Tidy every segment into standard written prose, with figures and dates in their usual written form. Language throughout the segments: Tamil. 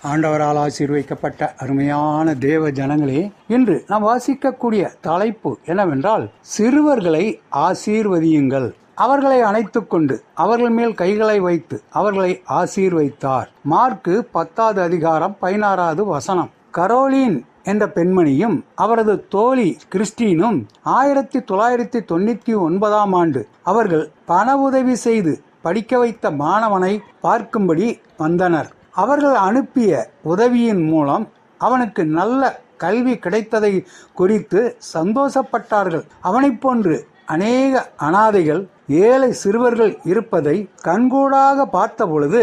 ஆண்டவரால் ஆசீர்வதிக்கப்பட்ட அருமையான தேவ ஜனங்களே, இன்று நாம் வாசிக்கக்கூடிய தலைப்பு என்னவென்றால், சிறுவர்களை ஆசீர்வதியுங்கள். அவர்களை அணைத்துக் கொண்டு அவர்கள் மேல் கைகளை வைத்து அவர்களை ஆசீர்வதித்தார். மார்க்கு 10வது அதிகாரம் 16வது வசனம். கரோலின் என்ற பெண்மணியும் அவரது தோழி கிறிஸ்டினும் 1999ஆம் ஆண்டு அவர்கள் பண உதவி செய்து படிக்க வைத்த மாணவனை பார்க்கும்படி வந்தனர். அவர்கள் அனுப்பிய உதவியின் மூலம் அவனுக்கு நல்ல கல்வி கிடைத்ததை குறித்து சந்தோஷப்பட்டார்கள். அவனைப் போன்று அநேக அனாதைகள், ஏழை சிறுவர்கள் இருப்பதை கண்கூடாக பார்த்த பொழுது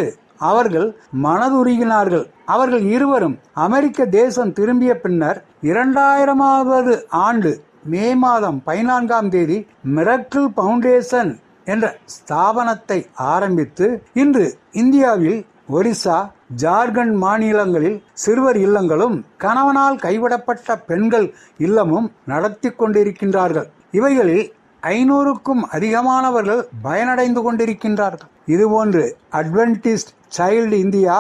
அவர்கள் மனதுருகினார்கள். அவர்கள் இருவரும் அமெரிக்க தேசம் திரும்பிய பின்னர் 2000வது ஆண்டு மே மாதம் 14ஆம் தேதி மிரக்கிள் ஃபவுண்டேஷன் என்ற ஸ்தாபனத்தை ஆரம்பித்து இன்று இந்தியாவில் ஒரிசா, ஜார்க்கண்ட் மாநிலங்களில் சிறுவர் இல்லங்களும் கணவனால் கைவிடப்பட்ட பெண்கள் இல்லமும் நடத்தி கொண்டிருக்கின்றார்கள். இவைகளில் 500க்கும் அதிகமானவர்கள் பயனடைந்து கொண்டிருக்கின்றார்கள். இதுபோன்று Adventist child India,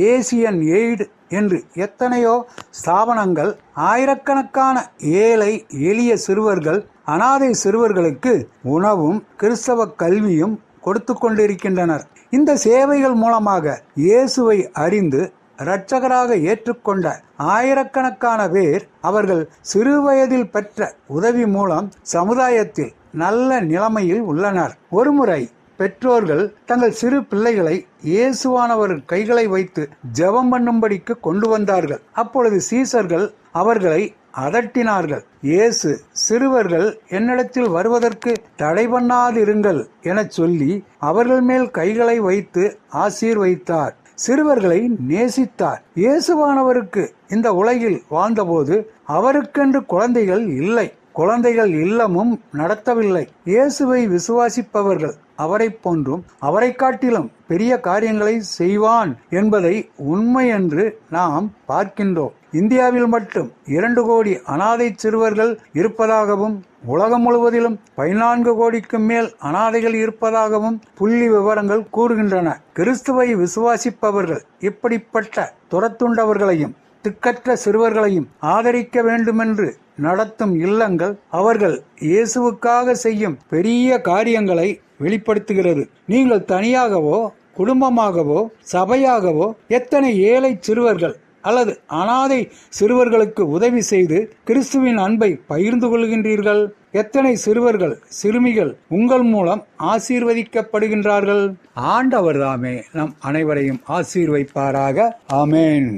Asian aid என்று எத்தனையோ ஸ்தாபனங்கள் ஆயிரக்கணக்கான ஏழை எளிய சிறுவர்கள், அனாதை சிறுவர்களுக்கு உணவும் கிறிஸ்தவ கல்வியும் கொடுத்து கொண்டிருக்கின்றனர். இந்த சேவைகள் மூலமாக இயேசுவை அறிந்து இரட்சகராக ஏற்றுக்கொண்ட ஆயிரக்கணக்கான பேர் அவர்கள் சிறு வயதில் பெற்ற உதவி மூலம் சமுதாயத்தில் நல்ல நிலைமையில் உள்ளனர். ஒருமுறை பெற்றோர்கள் தங்கள் சிறு பிள்ளைகளை இயேசுவானவர் கைகளை வைத்து ஜெபம் பண்ணும்படிக்கு கொண்டு வந்தார்கள். அப்பொழுது சீசர்கள் அவர்களை அதட்டினார்கள். இயேசு, சிறுவர்கள் என்னிடத்தில் வருவதற்கு தடை பண்ணாதிருங்கள் என சொல்லி அவர்கள் மேல் கைகளை வைத்து ஆசீர்வதித்தார். சிறுவர்களை நேசித்தார். இயேசுவானவருக்கு இந்த உலகில் வாழ்ந்தபோது அவருக்கென்று குழந்தைகள் இல்லை, குழந்தைகள் இல்லமும் நடத்தவில்லை. இயேசுவை விசுவாசிப்பவர்கள் அவரை போன்றும் அவரை காட்டிலும் பெரிய காரியங்களை செய்வான் என்பதை உண்மை என்று நாம் பார்க்கின்றோம். இந்தியாவில் மட்டும் 2 கோடி அனாதை சிறுவர்கள் இருப்பதாகவும் உலகம் முழுவதிலும் 14 கோடிக்கு மேல் அனாதைகள் இருப்பதாகவும் புள்ளி விவரங்கள் கூறுகின்றன. கிறிஸ்துவை விசுவாசிப்பவர்கள் இப்படிப்பட்ட துரத்துண்டவர்களையும் திக்கற்ற சிறுவர்களையும் ஆதரிக்க வேண்டுமென்று நடத்தும் இல்லங்கள் அவர்கள் இயேசுவுக்காக செய்யும் பெரிய காரியங்களை வெளிப்படுத்துகிறது. நீங்கள் தனியாகவோ குடும்பமாகவோ சபையாகவோ எத்தனை ஏழை சிறுவர்கள் அல்லது அனாதை சிறுவர்களுக்கு உதவி செய்து கிறிஸ்துவின் அன்பை பகிர்ந்து கொள்கின்றீர்கள்? எத்தனை சிறுவர்கள், சிறுமிகள் உங்கள் மூலம் ஆசீர்வதிக்கப்படுகின்றார்கள்? ஆண்டவர் தாமே நம் அனைவரையும் ஆசீர்வதிப்பாராக. ஆமென்.